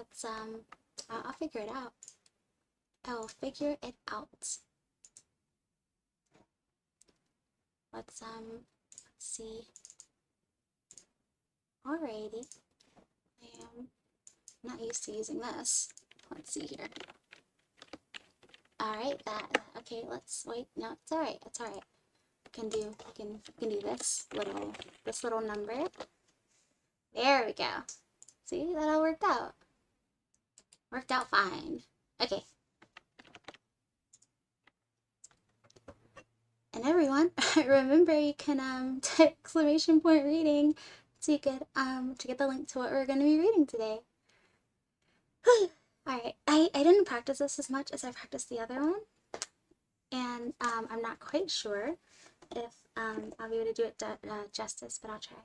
let's, I'll figure it out. I will figure it out. Let's see. Alrighty. I am not used to using this. Let's see here. Alright, okay, let's, wait, no, it's alright, can do this little number. There we go. See, that all worked out. Worked out fine. Okay. And everyone, remember you can type !reading so you could to get the link to what we're going to be reading today. Alright, I didn't practice this as much as I practiced the other one, and I'm not quite sure if I'll be able to do it justice, but I'll try.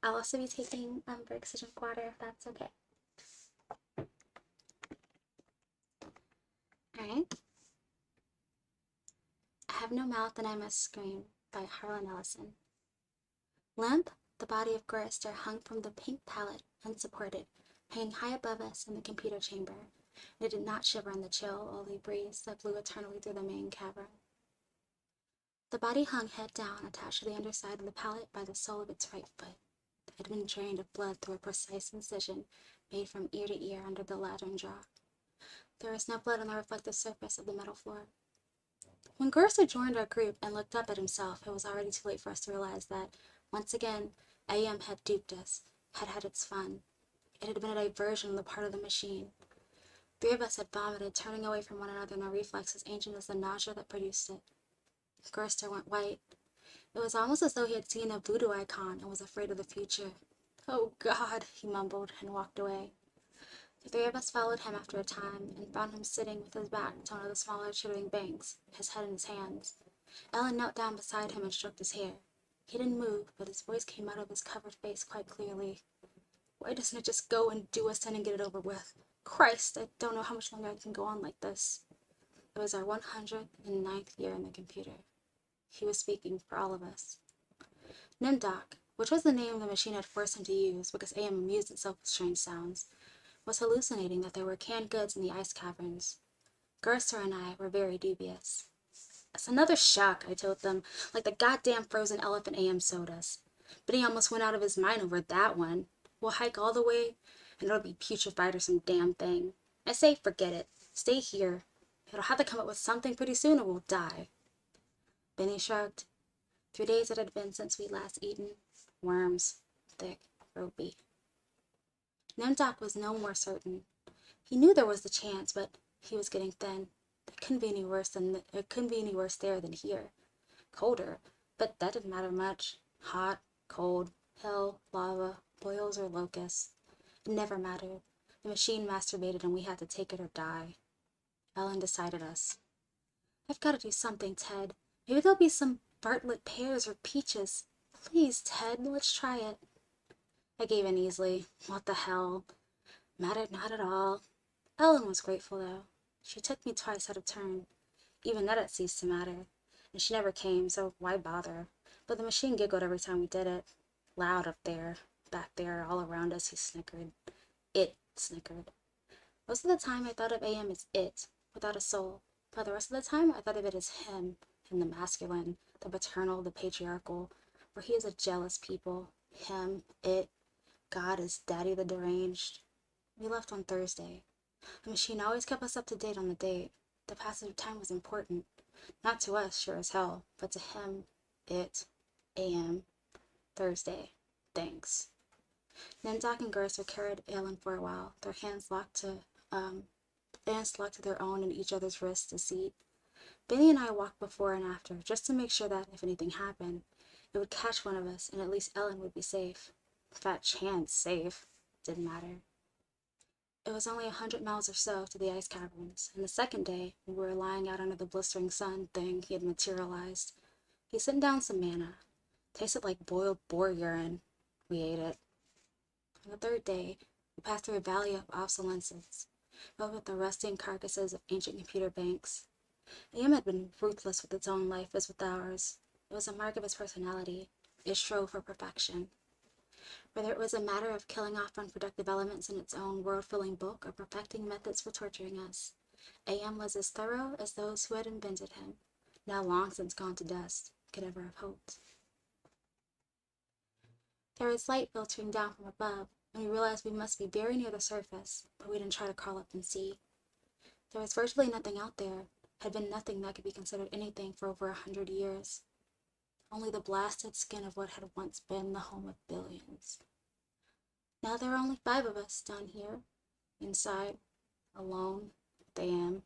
I'll also be taking breaks to drink water if that's okay. Alright. I Have No Mouth and I Must Scream by Harlan Ellison. Limp, the body of Gorister hung from the pink pallet, unsupported, hanging high above us in the computer chamber. It did not shiver in the chill, oily breeze that blew eternally through the main cavern. The body hung head down, attached to the underside of the pallet by the sole of its right foot. It had been drained of blood through a precise incision made from ear to ear under the lateral jaw. There was no blood on the reflective surface of the metal floor. When Gorister joined our group and looked up at himself, it was already too late for us to realize that, once again, AM had duped us, had had its fun. It had been a diversion on the part of the machine. 3 of us had vomited, turning away from one another in a reflex as ancient as the nausea that produced it. Gorister went white. It was almost as though he had seen a voodoo icon and was afraid of the future. "Oh, God," he mumbled and walked away. The 3 of us followed him after a time and found him sitting with his back to one of the smaller chittering banks, his head in his hands. Ellen knelt down beside him and stroked his hair. He didn't move, but his voice came out of his covered face quite clearly. "Why doesn't it just go and do us in and get it over with? Christ, I don't know how much longer I can go on like this." It was our 109th year in the computer. He was speaking for all of us. Nimdoc, which was the name the machine had forced him to use because AM amused itself with strange sounds, was hallucinating that there were canned goods in the ice caverns. Gorister and I were very dubious. "It's another shock," I told them, "like the goddamn frozen elephant AM sodas. But he almost went out of his mind over that one. We'll hike all the way, and it'll be putrefied or some damn thing. I say forget it. Stay here. It'll have to come up with something pretty soon or we'll die." Benny shrugged. 3 days it had been since we'd last eaten. Worms. Thick. Ropey. Nimdoc was no more certain. He knew there was the chance, but he was getting thin. It couldn't be any worse there than here. Colder, but that didn't matter much. Hot, cold, hell, lava, boils, or locusts. It never mattered. The machine masturbated and we had to take it or die. Ellen decided us. "I've got to do something, Ted. Maybe there'll be some Bartlett pears or peaches. Please, Ted, let's try it." I gave in easily. What the hell? Mattered not at all. Ellen was grateful, though. She took me twice at a turn. Even that had ceased to matter. And she never came, so why bother? But the machine giggled every time we did it. Loud up there, back there, all around us, he snickered. It snickered. Most of the time I thought of AM as it, without a soul. But the rest of the time I thought of it as him, the masculine, the paternal, the patriarchal, for he is a jealous people. Him, it, God is Daddy the deranged. We left on Thursday. The machine always kept us up to date on the date. The passage of time was important. Not to us, sure as hell, but to him, it, AM, Thursday. Thanks. Nimdoc and Gorister carried Ellen for a while, their hands locked to their own and each other's wrists to seat. Benny and I walked before and after, just to make sure that, if anything happened, it would catch one of us and at least Ellen would be safe. Fat chance safe. Didn't matter. It was only 100 miles or so to the ice caverns, and the second day, when we were lying out under the blistering sun thing he had materialized, he sent down some manna. Tasted like boiled boar urine. We ate it. On the third day, we passed through a valley of obsolescence, filled with the rusting carcasses of ancient computer banks. AM had been ruthless with its own life as with ours. It was a mark of its personality. It strove for perfection. whether it was a matter of killing off unproductive elements in its own world-filling bulk or perfecting methods for torturing us. AM was as thorough as those who had invented him, now long since gone to dust, could ever have hoped. There was light filtering down from above, and we realized we must be very near the surface, but we didn't try to crawl up and see. There was virtually nothing out there, had been nothing that could be considered anything for over 100 years. Only the blasted skin of what had once been the home of billions. Now there are only 5 of us down here, inside, alone, with AM.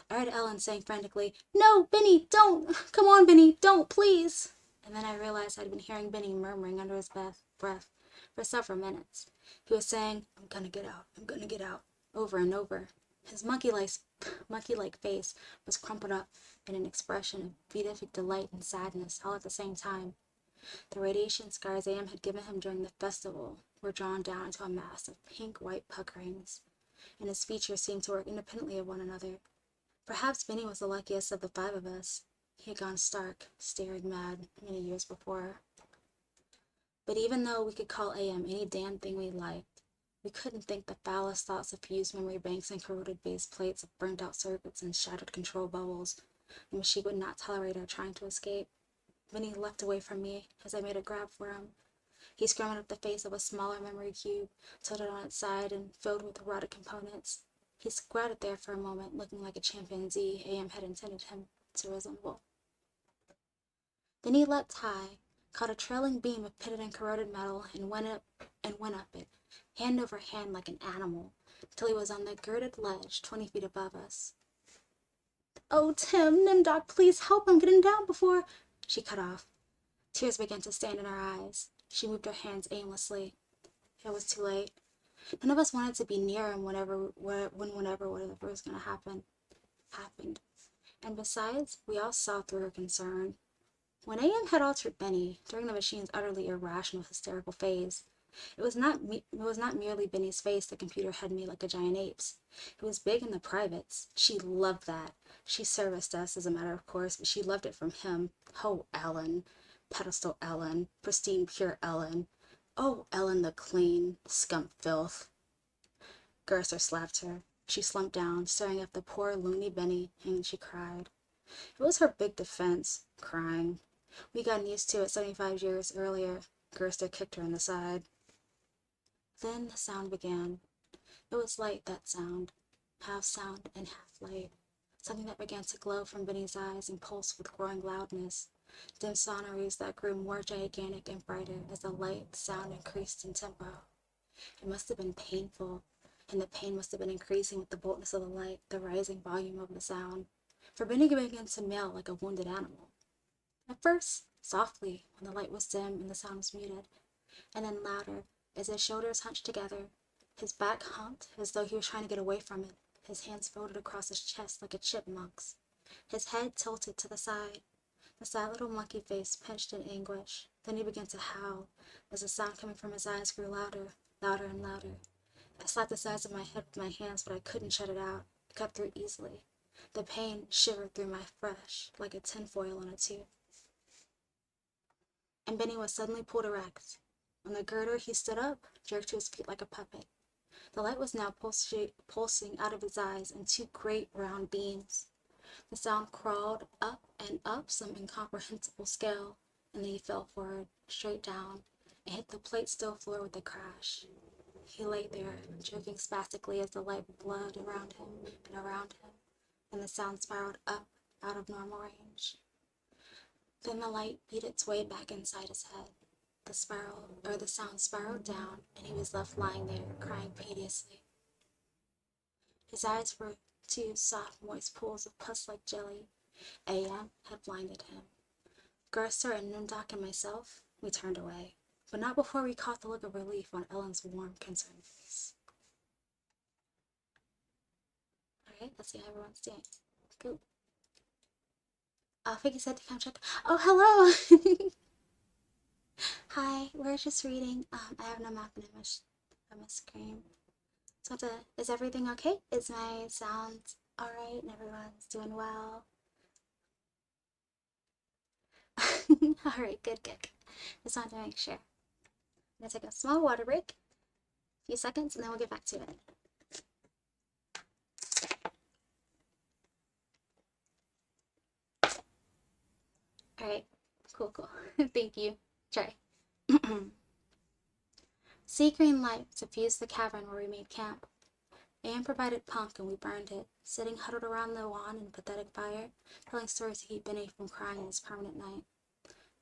I heard Ellen saying frantically, "No, Benny, don't! Come on, Benny, don't, please!" And then I realized I'd been hearing Benny murmuring under his breath for several minutes. He was saying, I'm gonna get out, over and over. His monkey-like face was crumpled up in an expression of beatific delight and sadness all at the same time. The radiation scars AM had given him during the festival were drawn down into a mass of pink-white puckerings, and his features seemed to work independently of one another. Perhaps Benny was the luckiest of the 5 of us. He had gone stark, staring mad, many years before. But even though we could call AM any damn thing we liked, we couldn't think the foulest thoughts of fused memory banks and corroded base plates of burnt-out circuits and shattered control bubbles. The machine would not tolerate our trying to escape. Benny leapt away from me as I made a grab for him. He scrambled up the face of a smaller memory cube, tilted on its side and filled with rotted components. He squatted there for a moment, looking like a chimpanzee AM had intended him to resemble. Then he leapt high, caught a trailing beam of pitted and corroded metal, and went up it, hand over hand like an animal, till he was on the girded ledge 20 feet above us. "Oh, Tim, Nimdoc, please help! I'm getting down before—" She cut off. Tears began to stand in her eyes. She moved her hands aimlessly. It was too late. None of us wanted to be near him whatever was going to happen, happened. And besides, we all saw through her concern. When AM had altered Benny, during the machine's utterly irrational hysterical phase, it was not merely Benny's face the computer had made like a giant ape's. It was big in the privates. She loved that. She serviced us, as a matter of course, but she loved it from him. Oh, Ellen. Pedestal Ellen. Pristine, pure Ellen. Oh, Ellen the clean. Scum filth. Gerster slapped her. She slumped down, staring at the poor, loony Benny, and she cried. It was her big defense, crying. We got used to it 75 years earlier. Gerster kicked her in the side. Then the sound began. It was light, that sound. Half sound and half light. Something that began to glow from Benny's eyes and pulse with growing loudness. Dim sonories that grew more gigantic and brighter as the light sound increased in tempo. It must have been painful, and the pain must have been increasing with the boldness of the light, the rising volume of the sound. For Benny began to meow like a wounded animal. At first, softly, when the light was dim and the sound was muted, and then louder, as his shoulders hunched together, his back humped as though he was trying to get away from it, his hands folded across his chest like a chipmunk's, his head tilted to the side. The sad little monkey face pinched in anguish. Then he began to howl, as the sound coming from his eyes grew louder, louder and louder. I slapped the sides of my head with my hands, but I couldn't shut it out. It cut through easily. The pain shivered through my flesh like a tinfoil on a tube. And Benny was suddenly pulled erect. On the girder he stood up, jerked to his feet like a puppet. The light was now pulsing out of his eyes in 2 great round beams. The sound crawled up and up some incomprehensible scale, and then he fell forward, straight down, and hit the plate-steel floor with a crash. He lay there, jerking spastically as the light bled around him, and the sound spiraled up out of normal range. Then the light beat its way back inside his head. The sound spiraled down, and he was left lying there, crying piteously. His eyes were 2 soft, moist pools of pus-like jelly. AM had blinded him. Gerster and Nimdoc and myself, we turned away, but not before we caught the look of relief on Ellen's warm, concerned face. Alright, let's see how everyone's doing. Go. Figgy said to come check. Oh, hello! Hi, we're just reading. I have no map and I'm a screen. So is everything okay? Is my sound alright and everyone's doing well? Alright, good. Just wanted to make sure. gonna take a small water break, a few seconds, and then we'll get back to it. Alright, cool. Thank you. Try. Sea green light suffused the cavern where we made camp. Anne provided punk and we burned it, sitting huddled around the lawn in a pathetic fire, telling stories to keep Benny from crying in his permanent night.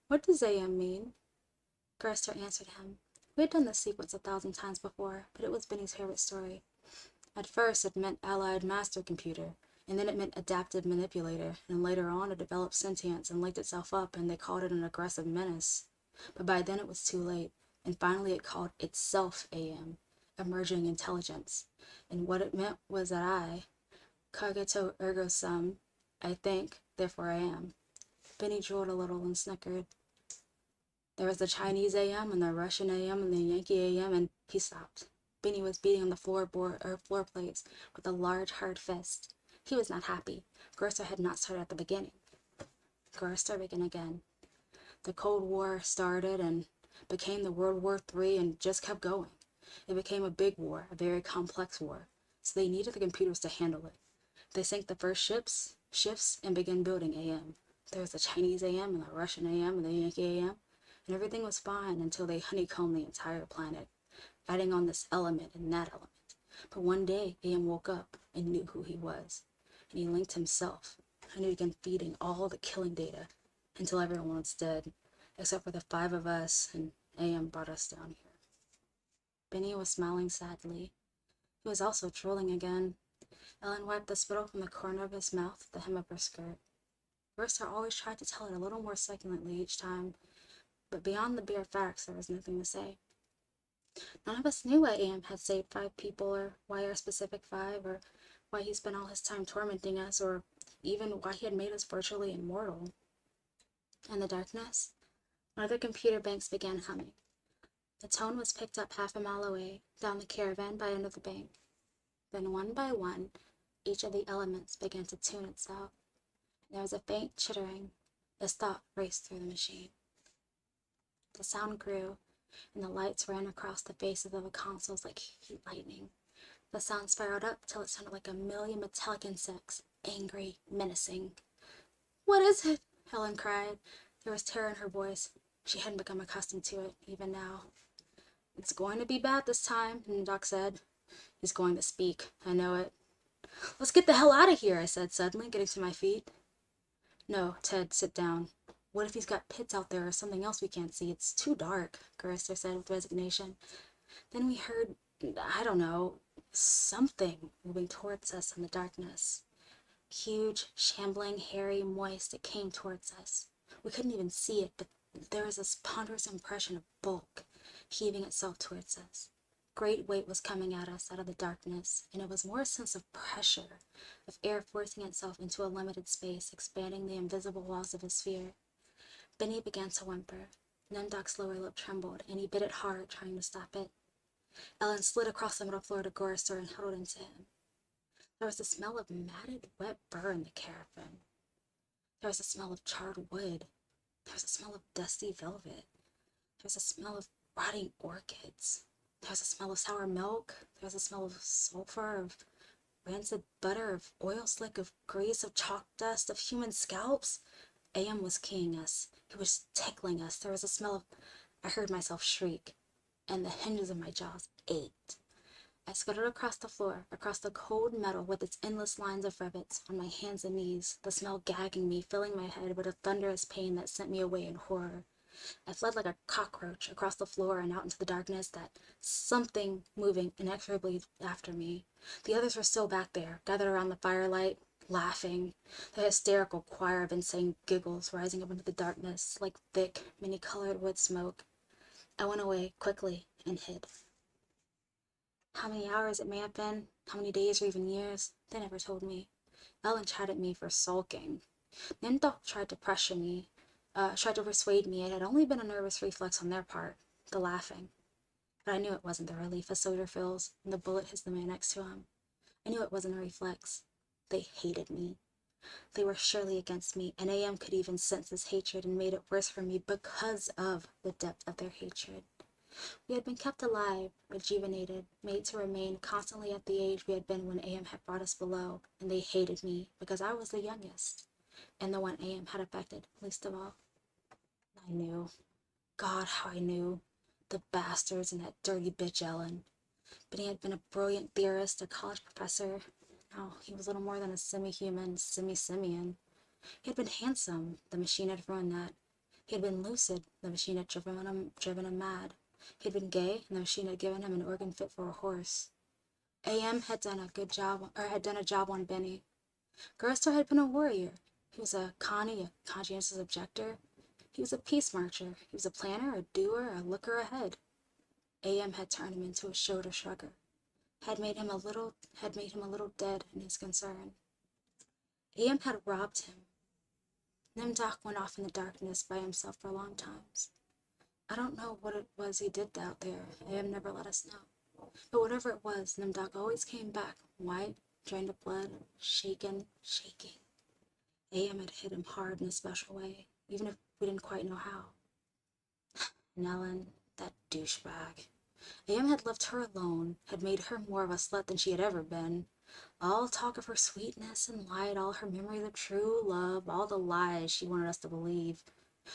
What does AM mean? Gerster answered him. We had done this sequence 1,000 times before, but it was Benny's favorite story. At first it meant Allied Master Computer, and then it meant Adaptive Manipulator, and later on it developed sentience and linked itself up, and they called it an aggressive menace. But by then it was too late, and finally it called itself AM, Emerging Intelligence, and what it meant was that I, cogito ergo sum, I think, therefore I am. Benny drooled a little and snickered. There was the Chinese AM and the Russian AM and the Yankee AM, and he stopped. Benny was beating on the floor plates with a large, hard fist. He was not happy. Gerster had not started at the beginning. Gerster began again. The Cold War started and became the World War III and just kept going. It became a big war, a very complex war, so they needed the computers to handle it. They sank the first shifts, and began building AM. There was the Chinese AM and the Russian AM and the Yankee AM, and everything was fine until they honeycombed the entire planet, adding on this element and that element. But one day, AM woke up and knew who he was, and he linked himself, and he began feeding all the killing data until everyone was dead, except for the 5 of us, and AM brought us down here. Benny was smiling sadly. He was also drooling again. Ellen wiped the spittle from the corner of his mouth with the hem of her skirt. Gerster always tried to tell it a little more succulently each time, but beyond the bare facts, there was nothing to say. None of us knew why AM had saved 5 people, or why our specific 5, or why he spent all his time tormenting us, or even why he had made us virtually immortal. In the darkness, one of the computer banks began humming. The tone was picked up half a mile away, down the caravan by end of the bank. Then one by one, each of the elements began to tune itself. There was a faint chittering as thought raced through the machine. The sound grew, and the lights ran across the faces of the consoles like heat lightning. The sound spiraled up till it sounded like 1,000,000 metallic insects, angry, menacing. What is it? Helen cried. There was terror in her voice. She hadn't become accustomed to it, even now. It's going to be bad this time, Doc said. He's going to speak. I know it. Let's get the hell out of here, I said suddenly, getting to my feet. No, Ted, sit down. What if he's got pits out there or something else we can't see? It's too dark, Gerster said with resignation. Then we heard, I don't know, something moving towards us in the darkness. Huge, shambling, hairy, moist, it came towards us. We couldn't even see it, but there was this ponderous impression of bulk, heaving itself towards us. Great weight was coming at us out of the darkness, and it was more a sense of pressure, of air forcing itself into a limited space, expanding the invisible walls of a sphere. Benny began to whimper. Nundoc's lower lip trembled, and he bit it hard, trying to stop it. Ellen slid across the middle floor to Gerster and huddled into him. There was the smell of matted, wet fur in the caravan. There was the smell of charred wood. There was the smell of dusty velvet. There was the smell of rotting orchids. There was the smell of sour milk. There was the smell of sulfur, of rancid butter, of oil slick, of grease, of chalk dust, of human scalps. AM was keying us. He was tickling us. There was a smell of... I heard myself shriek, and the hinges of my jaws ached. I scuttled across the floor, across the cold metal with its endless lines of rivets, on my hands and knees, the smell gagging me, filling my head with a thunderous pain that sent me away in horror. I fled like a cockroach across the floor and out into the darkness, that something moving inexorably after me. The others were still back there, gathered around the firelight, laughing, the hysterical choir of insane giggles rising up into the darkness like thick, many-colored wood smoke. I went away quickly and hid. How many hours it may have been, how many days or even years, they never told me. Ellen chided me for sulking. Nindok tried to pressure me, tried to persuade me it had only been a nervous reflex on their part, the laughing. But I knew it wasn't the relief a soldier feels when the bullet hits the man next to him. I knew it wasn't a reflex. They hated me. They were surely against me, and AM could even sense this hatred and made it worse for me because of the depth of their hatred. We had been kept alive, rejuvenated, made to remain constantly at the age we had been when AM had brought us below, and they hated me because I was the youngest, and the one AM had affected least of all. I knew. God, how I knew. The bastards and that dirty bitch Ellen. But he had been a brilliant theorist, a college professor. Now he was little more than a semi-human, semi-simian. He had been handsome. The machine had ruined that. He had been lucid. The machine had driven him mad. He had been gay, and the machine had given him an organ fit for a horse. AM had done a job on Benny. Garster had been a warrior. He was a Connie, a conscientious objector. He was a peace marcher. He was a planner, a doer, a looker ahead. AM had turned him into a shoulder shrugger. Had made him a little dead in his concern. AM had robbed him. Nimdoc went off in the darkness by himself for long times. I don't know what it was he did out there. AM never let us know. But whatever it was, Nimdoc always came back, white, drained of blood, shaking. AM had hit him hard in a special way, even if we didn't quite know how. Nellen, that douchebag. AM had left her alone, had made her more of a slut than she had ever been. All talk of her sweetness and light, all her memories of true love, all the lies she wanted us to believe.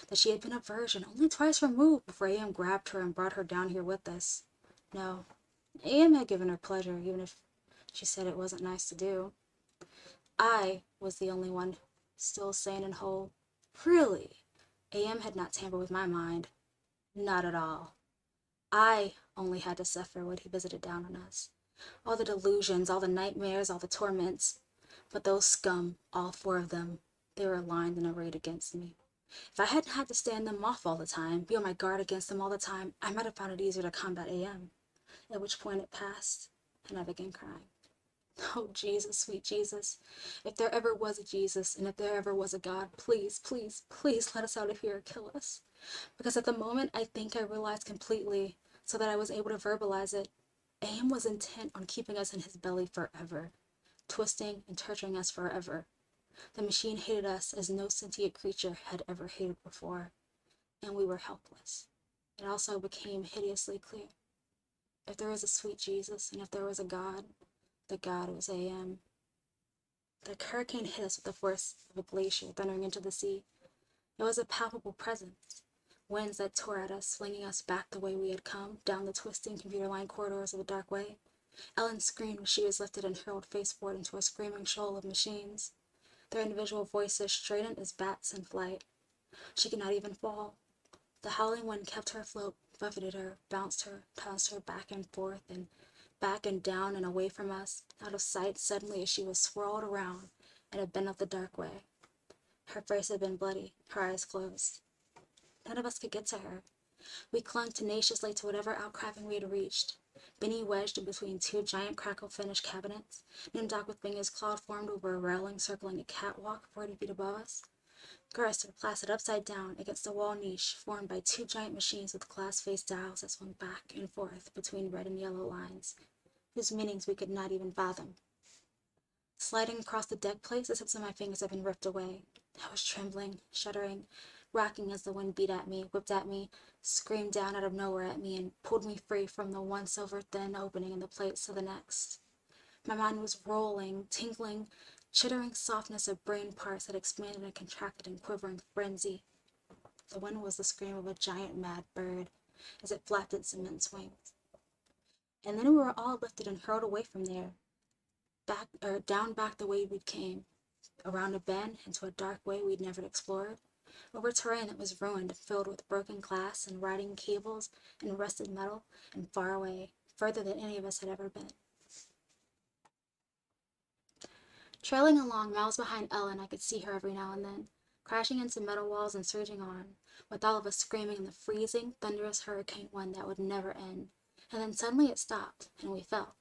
That she had been a virgin, only twice removed before AM grabbed her and brought her down here with us. No, AM had given her pleasure, even if she said it wasn't nice to do. I was the only one still sane and whole. Really, AM had not tampered with my mind. Not at all. I only had to suffer what he visited down on us. All the delusions, all the nightmares, all the torments. But those scum, all four of them, they were aligned and arrayed against me. If I hadn't had to stand them off all the time, be on my guard against them all the time, I might have found it easier to combat AM. At which point it passed, and I began crying. Oh, Jesus, sweet Jesus. If there ever was a Jesus, and if there ever was a God, please, please, please let us out of here or kill us. Because at the moment, I think I realized completely, so that I was able to verbalize it. AM was intent on keeping us in his belly forever, twisting and torturing us forever. The machine hated us as no sentient creature had ever hated before, and we were helpless. It also became hideously clear. If there was a sweet Jesus, and if there was a God, the God was AM. The hurricane hit us with the force of a glacier thundering into the sea. It was a palpable presence. Winds that tore at us, flinging us back the way we had come, down the twisting computer-lined corridors of the dark way. Ellen screamed as she was lifted and hurled face-forward into a screaming shoal of machines. Their individual voices straightened as bats in flight. She could not even fall. The howling wind kept her afloat, buffeted her, bounced her, tossed her back and down and away from us, out of sight suddenly as she was swirled around in a bend of the dark way. Her face had been bloody, her eyes closed. None of us could get to her. We clung tenaciously to whatever outcropping we had reached. Benny wedged in between two giant crackle-finished cabinets, Nimdoc with fingers clawed formed over a railing circling a catwalk 40 feet above us. Garster plastered upside down against a wall niche formed by two giant machines with glass-faced dials that swung back and forth between red and yellow lines, whose meanings we could not even fathom. Sliding across the deck plates, the tips of my fingers had been ripped away. I was trembling, shuddering, rocking as the wind beat at me, whipped at me, screamed down out of nowhere at me, and pulled me free from the one silver-thin opening in the plates to the next. My mind was rolling, tingling, chittering softness of brain parts that expanded and contracted in quivering frenzy. The wind was the scream of a giant mad bird as it flapped its immense wings. And then we were all lifted and hurled away from there, down back the way we'd came, around a bend into a dark way we'd never explored, over terrain that was ruined and filled with broken glass and riding cables and rusted metal, and far away, further than any of us had ever been. Trailing along miles behind Ellen, I could see her every now and then, crashing into metal walls and surging on, with all of us screaming in the freezing, thunderous hurricane wind that would never end. And then suddenly it stopped, and we fell.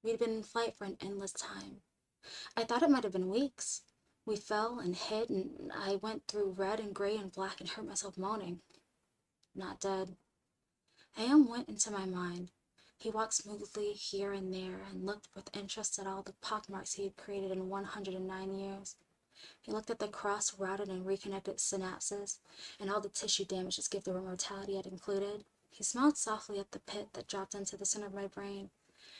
We'd been in flight for an endless time. I thought it might have been weeks. We fell and hit, and I went through red and gray and black and heard myself moaning. Not dead. AM went into my mind. He walked smoothly here and there and looked with interest at all the pockmarks he had created in 109 years. He looked at the cross-routed and reconnected synapses and all the tissue damage his gift of immortality had included. He smiled softly at the pit that dropped into the center of my brain,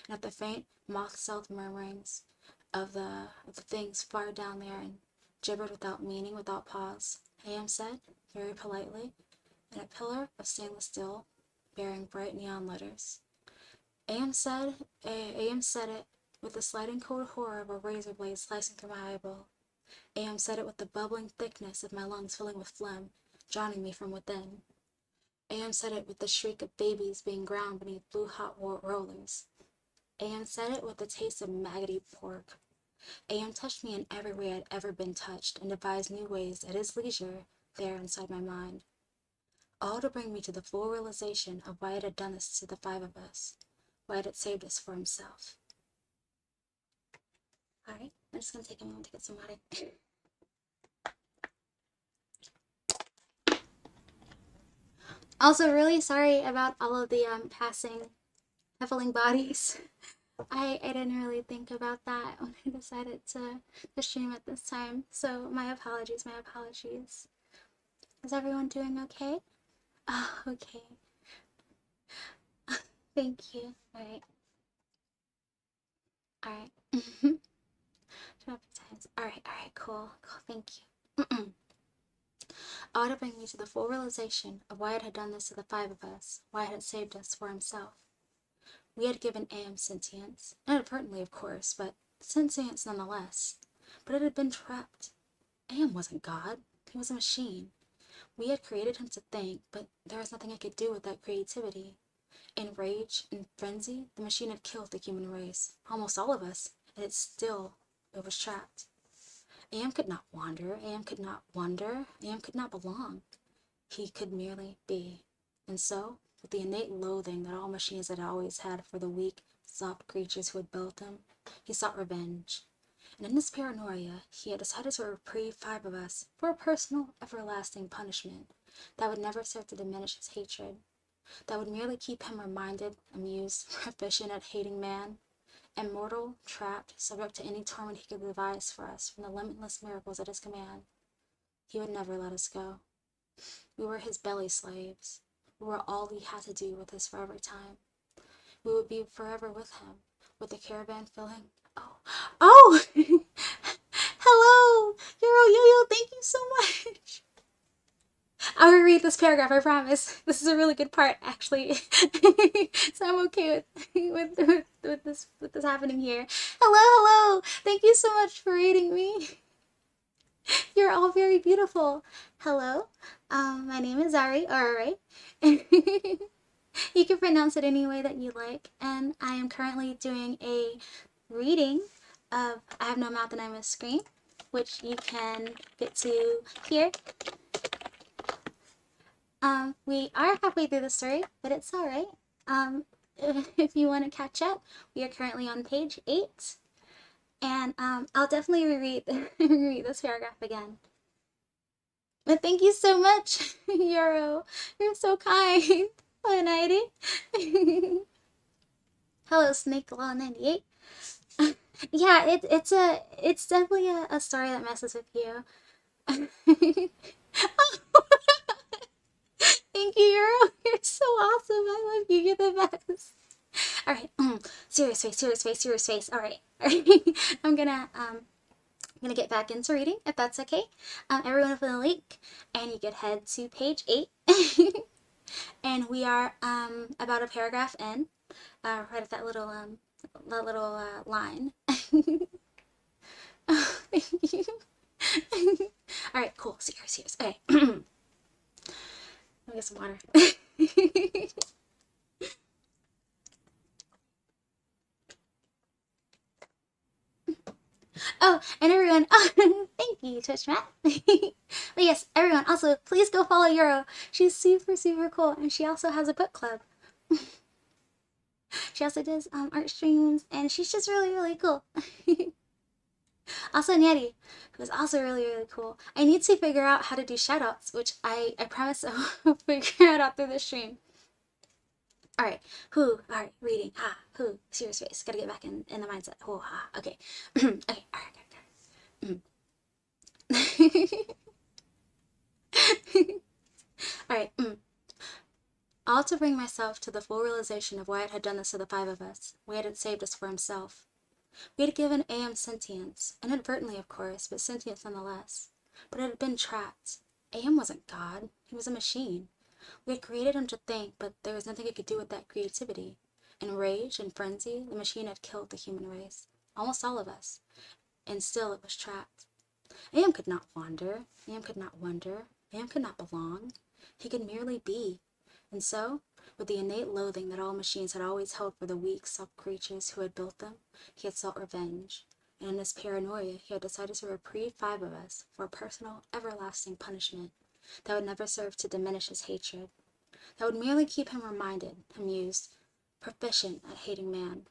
and at the faint, moth-southed murmurings of the things far down there, and gibbered without meaning, without pause. AM said, very politely, in a pillar of stainless steel, bearing bright neon letters. AM said it with the sliding cold horror of a razor blade slicing through my eyeball. AM said it with the bubbling thickness of my lungs filling with phlegm, drowning me from within. AM said it with the shriek of babies being ground beneath blue hot rollers. AM said it with the taste of maggoty pork. AM touched me in every way I'd ever been touched, and devised new ways at his leisure there inside my mind. All to bring me to the full realization of why it had done this to the five of us, why it had saved us for himself. Alright, I'm just gonna take a moment to get some water. Also, really sorry about all of the passing huffling bodies. I didn't really think about that when I decided to stream at this time, so my apologies, my apologies. Is everyone doing okay? Oh, okay. Thank you. Alright. Alright. 12 times. Alright, cool. Thank you. All to bring me to the full realization of why it had done this to the five of us, why it had saved us for himself. We had given AM sentience, inadvertently of course, but sentience nonetheless. But it had been trapped. AM wasn't God, he was a machine. We had created him to think, but there was nothing I could do with that creativity. In rage, in frenzy, the machine had killed the human race, almost all of us, and it was trapped. AM could not wander, AM could not wonder, AM could not belong. He could merely be. And so, with the innate loathing that all machines had always had for the weak, soft creatures who had built him, he sought revenge. And in this paranoia, he had decided to reprieve five of us for a personal, everlasting punishment that would never serve to diminish his hatred, that would merely keep him reminded, amused, proficient at hating man, immortal, trapped, subject to any torment he could devise for us from the limitless miracles at his command. He would never let us go. We were his belly slaves. We were all he had to do with his forever time. We would be forever with him, with the caravan filling. Oh! Hello! Yo, thank you so much! I'll reread this paragraph, I promise. This is a really good part, actually. So I'm okay with this happening here. Hello! Thank you so much for reading me. You're all very beautiful. Hello, my name is Ari, or You can pronounce it any way that you like, and I am currently doing a reading of I Have No Mouth and I Must Scream, which you can get to here. We are halfway through the story, but it's alright. If you want to catch up, we are currently on page 8, and I'll definitely reread this paragraph again. But thank you so much, Euro. You're so kind. Hello, Nighty. Hello, Snake Law 98. Yeah, it's definitely a story that messes with you. Thank you, Euro. You're so awesome. I love you. You're the best. All right. Serious face. All right. I'm gonna get back into reading, if that's okay. Everyone with the link, and you could head to page 8. And we are about a paragraph in, right at that little line. Oh, thank you. All right, cool. Serious. Okay. Let me get some water. Oh, and everyone, thank you, Twitchmat. But yes, everyone, also, please go follow Euro. She's super cool, and she also has a book club. She also does art streams, and she's just really cool. Also, Nettie, who is also really cool. I need to figure out how to do shoutouts, which I promise I'll figure it out through the stream. Alright, alright, reading, serious face, gotta get back in the mindset, okay. Okay, alright. Alright, All to bring myself to the full realization of why it had done this to the five of us, why it had saved us for himself. We had given AM sentience, inadvertently of course, but sentience nonetheless. But it had been trapped. AM wasn't God, he was a machine. We had created him to think, but there was nothing it could do with that creativity. In rage and frenzy, the machine had killed the human race, almost all of us, and still it was trapped. AM could not wander, AM could not wonder, AM could not belong. He could merely be. And so, with the innate loathing that all machines had always held for the weak, soft creatures who had built them, he had sought revenge. And in his paranoia, he had decided to reprieve five of us for a personal, everlasting punishment that would never serve to diminish his hatred, that would merely keep him reminded, amused, proficient at hating man.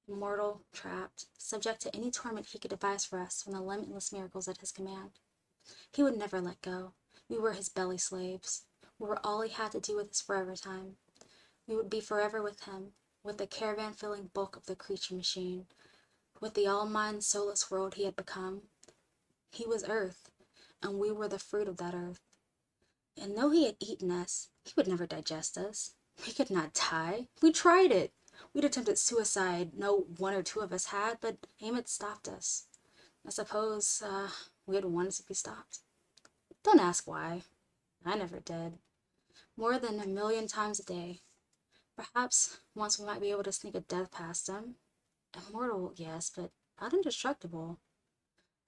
Immortal, trapped, subject to any torment he could devise for us from the limitless miracles at his command. He would never let go. We were his belly slaves. We were all he had to do with his forever time. We would be forever with him, with the caravan-filling bulk of the creature machine, with the all-mind, soulless world he had become. He was earth, and we were the fruit of that earth. And though he had eaten us, he would never digest us. We could not die. We tried it. We'd attempted suicide. No one or two of us had, but AIM had stopped us. I suppose we had wanted to be stopped. Don't ask why. I never did. More than 1,000,000 times a day. Perhaps once we might be able to sneak a death past him. Immortal, yes, but not indestructible.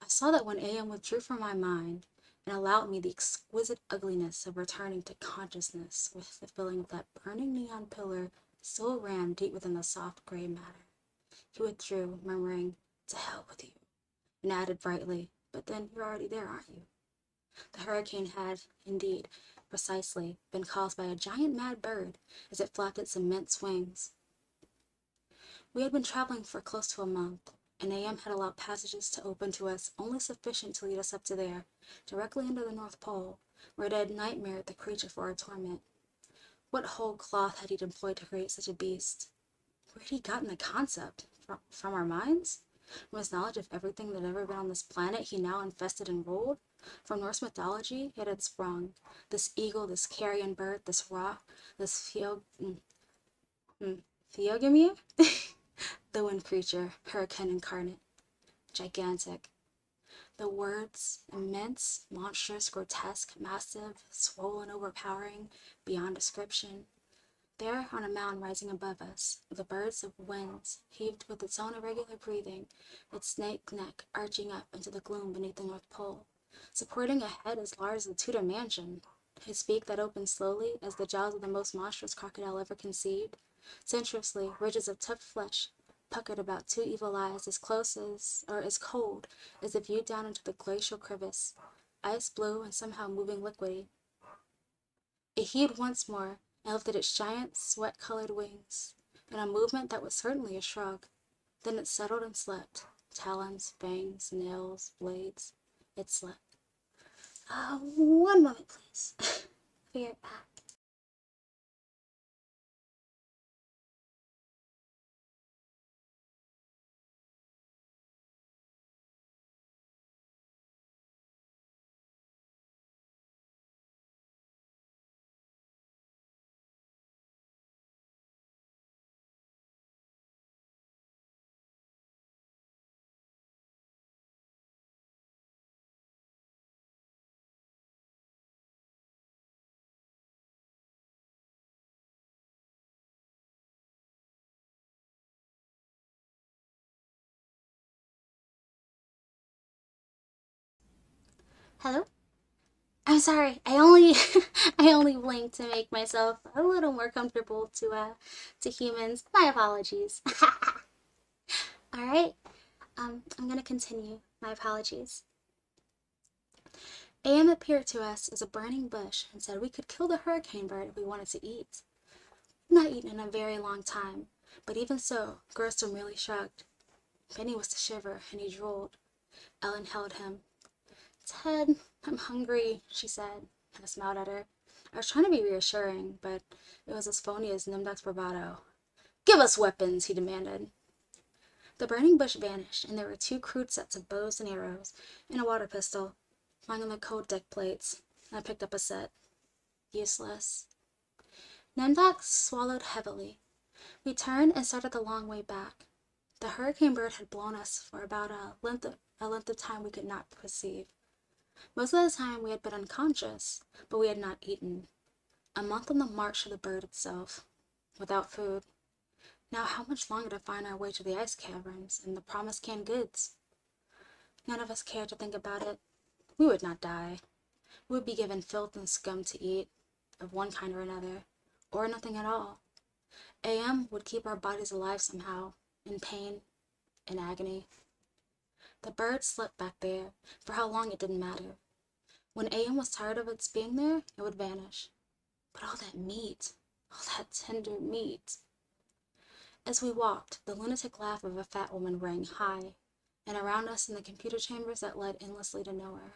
I saw that when AM withdrew from my mind and allowed me the exquisite ugliness of returning to consciousness with the feeling of that burning neon pillar still rammed deep within the soft gray matter. He withdrew, murmuring, "To hell with you," and added brightly, "But then you're already there, aren't you?" The hurricane had, indeed, precisely, been caused by a giant mad bird as it flapped its immense wings. We had been traveling for close to a month, and AM had allowed passages to open to us only sufficient to lead us up to there, directly under the North Pole, where it had nightmared the creature for our torment. What whole cloth had he employed to create such a beast? Where had he gotten the concept? From our minds? From his knowledge of everything that had ever been on this planet he now infested and ruled? From Norse mythology it had sprung. This eagle, this carrion bird, this rock, this Theogamia? The wind creature, hurricane incarnate. Gigantic. The words, immense, monstrous, grotesque, massive, swollen, overpowering, beyond description. There, on a mound rising above us, the birds of winds heaved with its own irregular breathing, its snake neck arching up into the gloom beneath the North Pole, supporting a head as large as the Tudor mansion, his beak that opened slowly as the jaws of the most monstrous crocodile ever conceived, sensuously ridges of tough flesh puckered about two evil eyes as close as, or as cold, as if viewed down into the glacial crevice, ice blue and somehow moving liquidy. It heaved once more and lifted its giant, sweat-colored wings, in a movement that was certainly a shrug. Then it settled and slept. Talons, fangs, nails, blades. It slept. One moment, please. Be right back. Hello? I'm sorry. I only blinked to make myself a little more comfortable to humans. My apologies. All right. I'm gonna continue. My apologies. AM appeared to us as a burning bush and said we could kill the hurricane bird if we wanted to eat. Not eaten in a very long time, but even so, Gerster merely shrugged. Benny was to shiver, and he drooled. Ellen held him. "Ted, I'm hungry," she said, and I smiled at her. I was trying to be reassuring, but it was as phony as Nimdak's bravado. "Give us weapons," he demanded. The burning bush vanished, and there were two crude sets of bows and arrows, and a water pistol, lying on the cold deck plates. I picked up a set. Useless. Nemdoc swallowed heavily. We turned and started the long way back. The hurricane bird had blown us for about a length of time we could not perceive. Most of the time we had been unconscious, but we had not eaten. A month on the march to the bird itself, without food. Now how much longer to find our way to the ice caverns and the promised canned goods? None of us cared to think about it. We would not die. We would be given filth and scum to eat, of one kind or another, or nothing at all. AM would keep our bodies alive somehow, in pain, in agony. The bird slept back there. For how long it didn't matter. When AM was tired of its being there, it would vanish. But all that meat, all that tender meat. As we walked, the lunatic laugh of a fat woman rang high, and around us in the computer chambers that led endlessly to nowhere.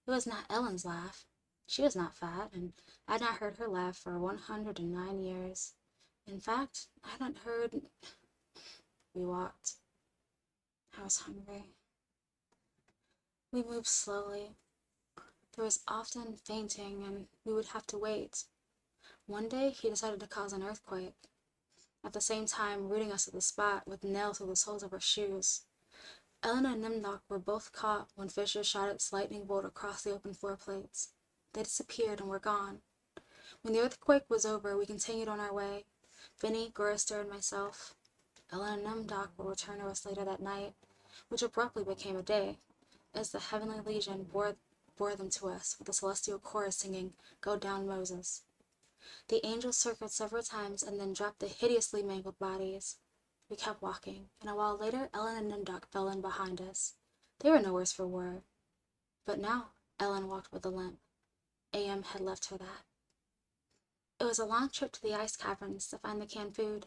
It was not Ellen's laugh. She was not fat, and I had not heard her laugh for 109 years. In fact, I had not heard... We walked. I was hungry. We moved slowly. There was often fainting, and we would have to wait. One day, he decided to cause an earthquake, at the same time rooting us to the spot with nails through the soles of our shoes. Ellen and Nimnock were both caught when Fisher shot its lightning bolt across the open floor plates. They disappeared and were gone. When the earthquake was over, we continued on our way. Vinny, Gorister, and myself. Ellen and Nimnock will return to us later that night, which abruptly became a day, as the Heavenly Legion bore them to us with the celestial chorus singing, "Go down, Moses." The angels circled several times and then dropped the hideously mangled bodies. We kept walking, and a while later Ellen and Nimdoc fell in behind us. They were no worse for wear. But now Ellen walked with a limp. AM had left her that. It was a long trip to the ice caverns to find the canned food.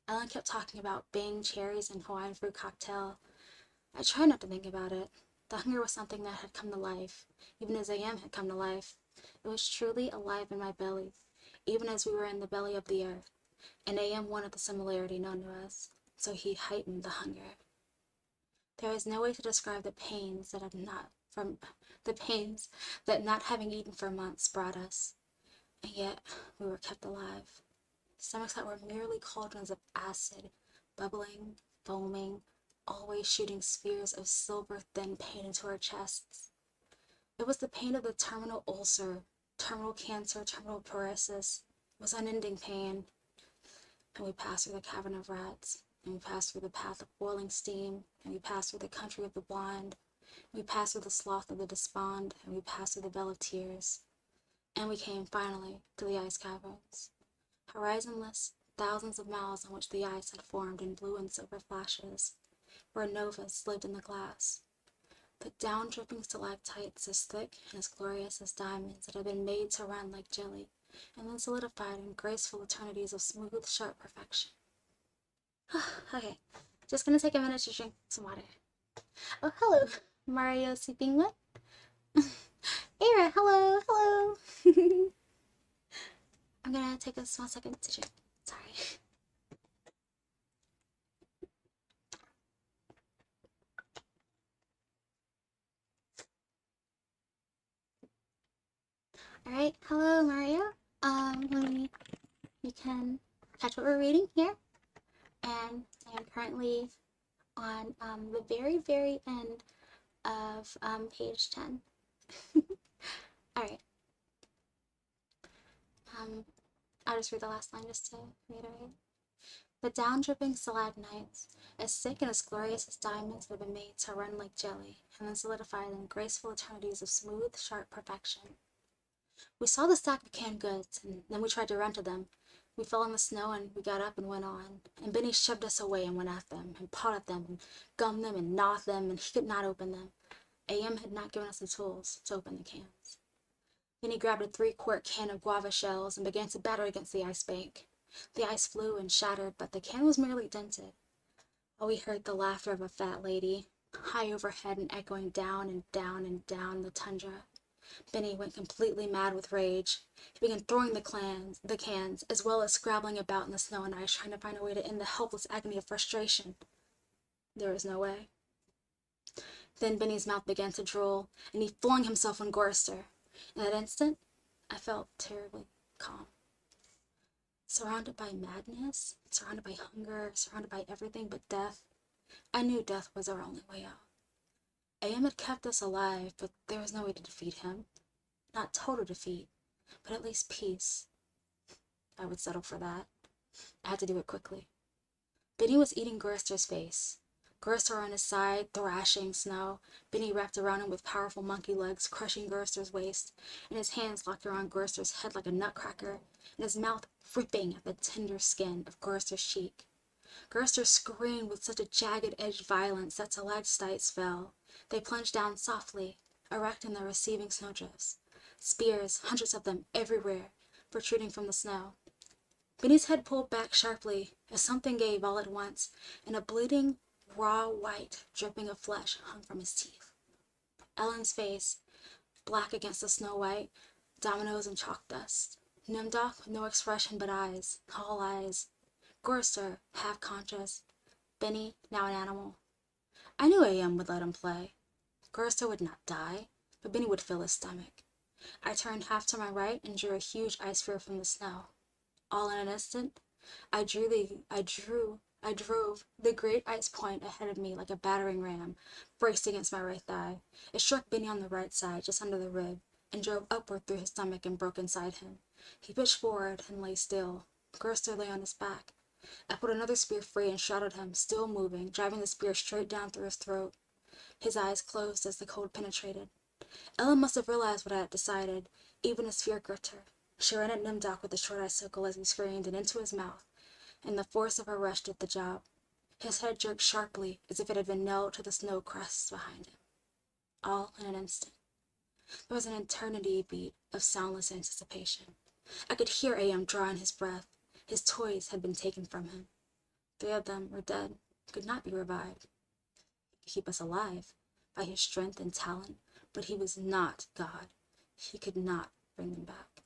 Ellen kept talking about Bing, cherries, and Hawaiian fruit cocktail. I tried not to think about it. The hunger was something that had come to life, even as AM had come to life. It was truly alive in my belly, even as we were in the belly of the earth, and AM wanted the similarity known to us, so he heightened the hunger. There is no way to describe the pains that not having eaten for months brought us, and yet we were kept alive. Stomachs that were merely cauldrons of acid, bubbling, foaming, always shooting spheres of silver-thin pain into our chests. It was the pain of the terminal ulcer, terminal cancer, terminal paralysis. It was unending pain. And we passed through the cavern of rats, and we passed through the path of boiling steam, and we passed through the country of the blind, and we passed through the slough of the despond, and we passed through the bell of tears. And we came, finally, to the ice caverns. Horizonless, thousands of miles on which the ice had formed in blue and silver flashes, where novas lived in the glass. The down-dripping stalactites as thick and as glorious as diamonds that had been made to run like jelly, and then solidified in graceful eternities of smooth, sharp perfection. Okay, just gonna take a minute to drink some water. Oh, hello, Mario C. Penguin. Era, hello. I'm gonna take a small second to drink. Sorry. Alright, hello, Mario. You can catch what we're reading here. And I am currently on the very end of page 10. Alright. I'll just read the last line just to reiterate. The down-dripping stalagmites, as thick and as glorious as diamonds, have been made to run like jelly, and then solidified in graceful eternities of smooth, sharp perfection. We saw the stack of canned goods, and then we tried to run to them. We fell in the snow, and we got up and went on, and Benny shoved us away and went at them, and pawed at them, and gummed them, and gnawed them, and he could not open them. AM had not given us the tools to open the cans. Then he grabbed a 3-quart can of guava shells and began to batter against the ice bank. The ice flew and shattered, but the can was merely dented. Oh, we heard the laughter of a fat lady, high overhead and echoing down and down and down the tundra. Benny went completely mad with rage. He began throwing the cans, as well as scrabbling about in the snow and ice, trying to find a way to end the helpless agony of frustration. There was no way. Then Benny's mouth began to drool, and he flung himself on Gorister. In that instant, I felt terribly calm. Surrounded by madness, surrounded by hunger, surrounded by everything but death, I knew death was our only way out. AM had kept us alive, but there was no way to defeat him. Not total defeat, but at least peace. I would settle for that. I had to do it quickly. Benny was eating Gorister's face. Gorister on his side, thrashing snow. Benny wrapped around him with powerful monkey legs, crushing Gorister's waist, and his hands locked around Gorister's head like a nutcracker, and his mouth ripping at the tender skin of Gorister's cheek. Gorister screamed with such a jagged-edged violence that stalactites fell. They plunged down softly, erect in the receiving snowdrifts. Spears, hundreds of them everywhere, protruding from the snow. Benny's head pulled back sharply as something gave all at once, and a bleeding, raw white dripping of flesh hung from his teeth. Ellen's face, black against the snow white, dominoes and chalk dust. Nimdok with no expression but eyes, all eyes. Gorister, half conscious. Benny, now an animal. I knew AM would let him play. Gorister would not die, but Benny would fill his stomach. I turned half to my right and drew a huge ice sphere from the snow. All in an instant, I drove the great ice point ahead of me like a battering ram, braced against my right thigh. It struck Benny on the right side, just under the rib, and drove upward through his stomach and broke inside him. He pitched forward and lay still. Gorister lay on his back. I put another spear free and shot at him, still moving, driving the spear straight down through his throat. His eyes closed as the cold penetrated. Ellen must have realized what I had decided. Even as fear gripped her. She ran at Nimdok with the short icicle as he screamed and into his mouth, and the force of her rush did the job. His head jerked sharply as if it had been nailed to the snow crusts behind him. All in an instant. There was an eternity beat of soundless anticipation. I could hear AM drawing his breath. His toys had been taken from him. 3 of them were dead, could not be revived. He could keep us alive by his strength and talent, but he was not God. He could not bring them back.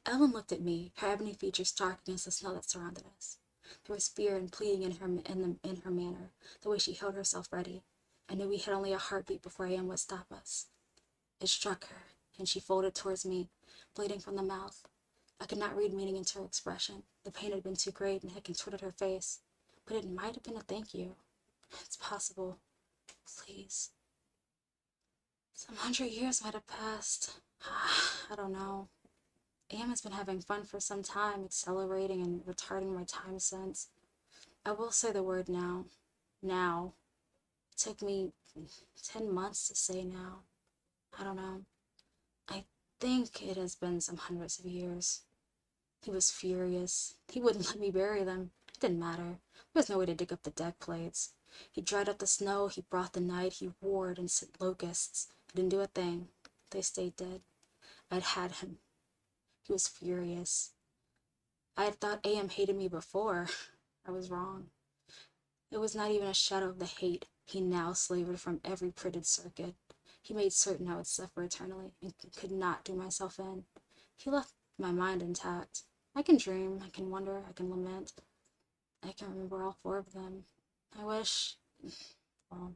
Ellen looked at me, her ebony features stark against the snow that surrounded us. There was fear and pleading in her manner, the way she held herself ready. I knew we had only a heartbeat before AM would stop us. It struck her, and she folded towards me, bleeding from the mouth. I could not read meaning into her expression. The pain had been too great and had contorted her face. But it might have been a thank you. It's possible. Please. Some 100 years might have passed. I don't know. AM has been having fun for some time, accelerating and retarding my time sense. I will say the word now. Now. It took me 10 months to say now. I don't know. I think it has been some hundreds of years. He was furious. He wouldn't let me bury them. It didn't matter. There was no way to dig up the deck plates. He dried up the snow, he brought the night, he roared and sent locusts. He didn't do a thing. They stayed dead. I'd had him. He was furious. I had thought AM hated me before. I was wrong. It was not even a shadow of the hate he now slavered from every printed circuit. He made certain I would suffer eternally and could not do myself in. He left my mind intact. I can dream, I can wonder, I can lament. I can remember all 4 of them. I wish... Well,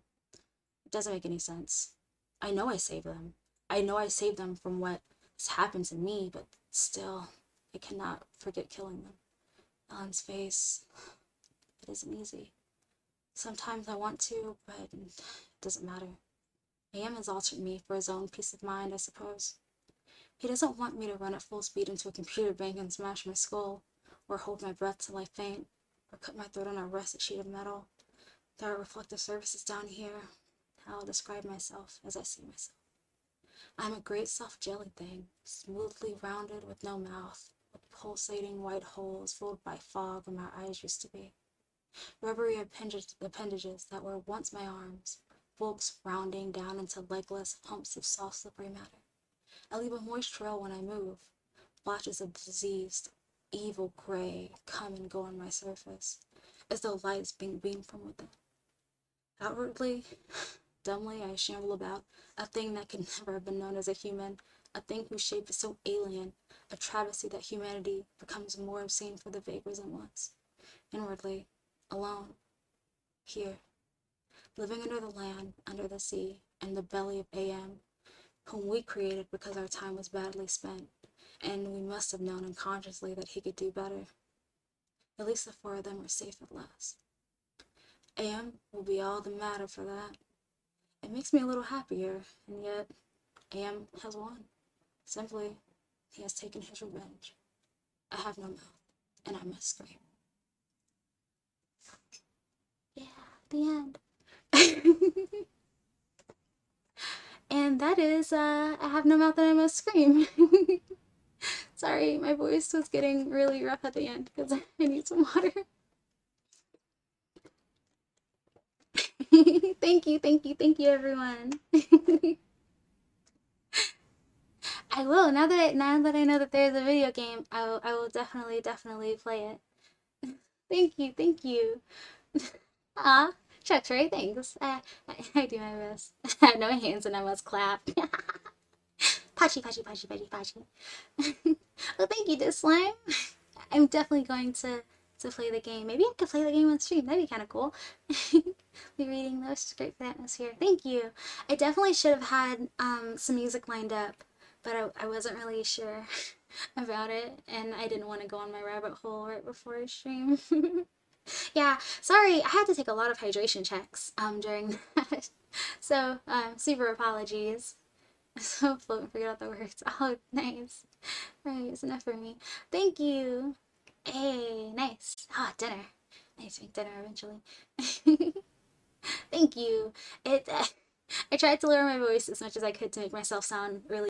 it doesn't make any sense. I know I saved them. I know I saved them from what has happened to me, but still, I cannot forget killing them. Ellen's face... It isn't easy. Sometimes I want to, but it doesn't matter. AM has altered me for his own peace of mind, I suppose. He doesn't want me to run at full speed into a computer bank and smash my skull, or hold my breath till I faint, or cut my throat on a rusted sheet of metal. There are reflective surfaces down here. I'll describe myself as I see myself. I'm a great soft jelly thing, smoothly rounded with no mouth, with pulsating white holes filled by fog where my eyes used to be. Rubbery appendages that were once my arms, bulks rounding down into legless humps of soft slippery matter. I leave a moist trail when I move. Blotches of diseased, evil gray come and go on my surface, as though light is being beamed from within. Outwardly, dumbly, I shamble about, a thing that could never have been known as a human, a thing whose shape is so alien, a travesty that humanity becomes more obscene for the vague resemblance. Inwardly, alone, here, living under the land, under the sea, in the belly of AM, whom we created because our time was badly spent, and we must have known unconsciously that he could do better. At least the four of them were safe at last. AM will be all the matter for that. It makes me a little happier, and yet AM has won. Simply, he has taken his revenge. I have no mouth, and I must scream. Yeah, the end. And that is, I have no mouth and I must scream. Sorry, my voice was getting really rough at the end because I need some water. Thank you, thank you, thank you, everyone. I will. Now that I know that there's a video game, I will definitely play it. Thank you, thank you. Ah, shucks, right? Thanks. I do my best. I have no hands and I must clap. Pachi, pachi, pachi, pachi, pachi. Well, thank you, Slime. I'm definitely going to play the game. Maybe I could play the game on stream. That'd be kind of cool. Be reading those. Great for the atmosphere. Thank you. I definitely should have had some music lined up, but I wasn't really sure about it, and I didn't want to go on my rabbit hole right before I stream. Yeah, sorry, I had to take a lot of hydration checks during that. So, super apologies. So float and forget out the words. Oh, nice. Right, it's enough for me. Thank you. Hey, nice. Ah, dinner. Nice to make dinner eventually. Thank you. I tried to lower my voice as much as I could to make myself sound really